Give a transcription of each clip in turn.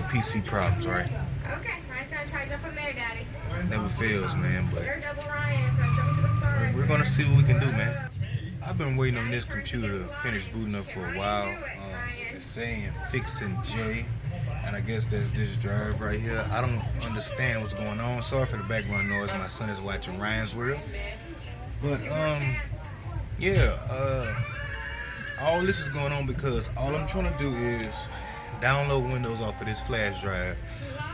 PC problems, right? Okay, Ryan's gonna try to jump from there, Daddy. It never fails, man, but You're double Ryan's gonna jump to the star right we're gonna there. see what we can do, man. I've been waiting on this computer to finish booting up for a while. It's saying fixing J, and I guess that's this drive right here. I don't understand what's going on. Sorry for the background noise. My son is watching Ryan's World. But yeah, all this is going on because all I'm trying to do is download Windows off of this flash drive.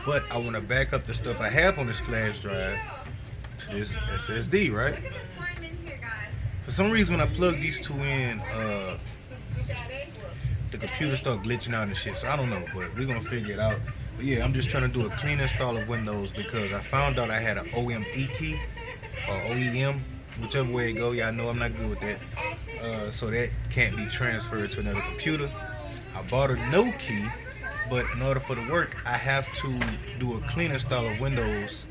But I want to back up the stuff I have on this flash drive to this SSD, right? For some reason, when I plug these two in, the computer start glitching out and shit. So I don't know, but we're gonna figure it out. But yeah, I'm just trying to do a clean install of Windows because I found out I had an OME key or OEM, whichever way it go. Y'all know I'm not good with that. So that can't be transferred to another computer. I bought a no key, but in order for it to work, I have to do a clean install of Windows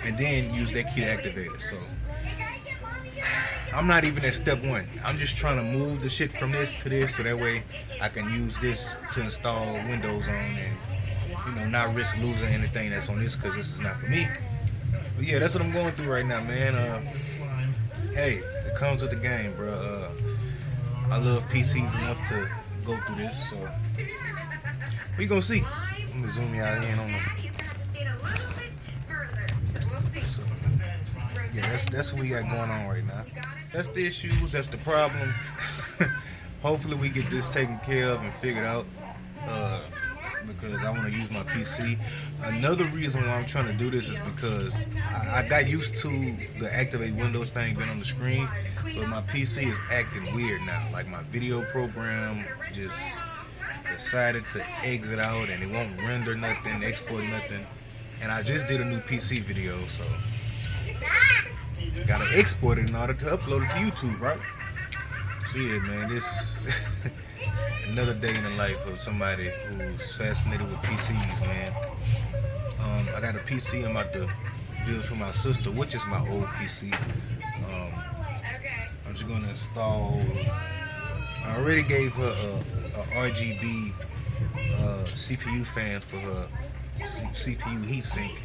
and then use that key to activate it. So I'm not even at step one. I'm just trying to move the shit from this to this so that way I can use this to install Windows on and, you know, not risk losing anything that's on this because this is not for me. But yeah, that's what I'm going through right now, man. Hey, it comes with the game, bro. I love PCs enough to go through this, so we gonna see. I'm gonna zoom y'all in on them. So, yeah, that's what we got going on right now. That's the issues, that's the problem. Hopefully we get this taken care of and figured out because I want to use my PC. Another reason why I'm trying to do this is because I got used to the activate Windows thing being on the screen, but my PC is acting weird now. Like my video program just decided to exit out and it won't render nothing, export nothing. And I just did a new PC video, so gotta export it in order to upload it to YouTube, right? So yeah, man, this another day in the life of somebody who's fascinated with PCs, man. I got a PC I'm about to build for my sister, which is my old PC. I'm just gonna install. I already gave her a RGB CPU fan for her CPU heatsink.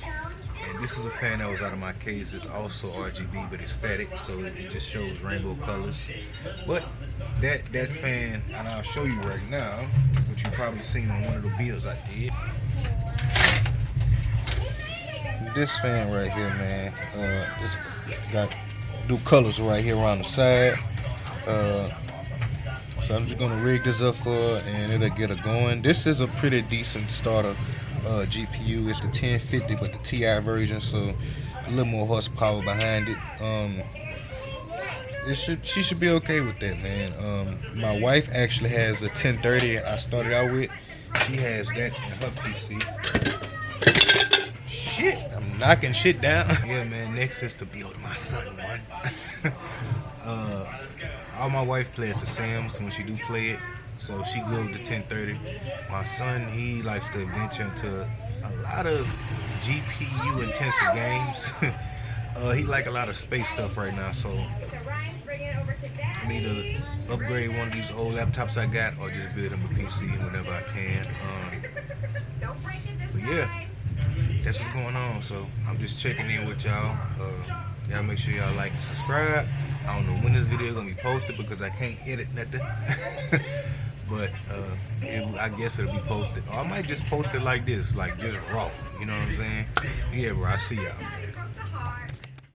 And this is a fan that was out of my case. It's also RGB, but it's static, so it just shows rainbow colors. But that fan, and I'll show you right now, which you probably seen on one of the builds I did. This fan right here, man, it's got new colors right here around the side. So I'm just gonna rig this up for her, and it'll get her going. This is a pretty decent starter GPU. It's the 1050, but the TI version, so a little more horsepower behind it. She should be okay with that, man. My wife actually has a 1030 I started out with. She has that in her PC. Shit, I'm knocking shit down. Yeah, man, next is to build my son one. All my wife plays the Sims when she do play it. So she goes to 1030. My son, he likes to venture into a lot of GPU intensive games. He like a lot of space stuff right now, so I need to upgrade one of these old laptops I got or just build him a PC whenever I can. But yeah, that's what's going on. So I'm just checking in with y'all. Y'all make sure y'all like and subscribe. I don't know when this video is gonna be posted because I can't edit nothing. But I guess it'll be posted. Or I might just post it like this, like just raw. You know what I'm saying? Yeah, bro, I see y'all, man.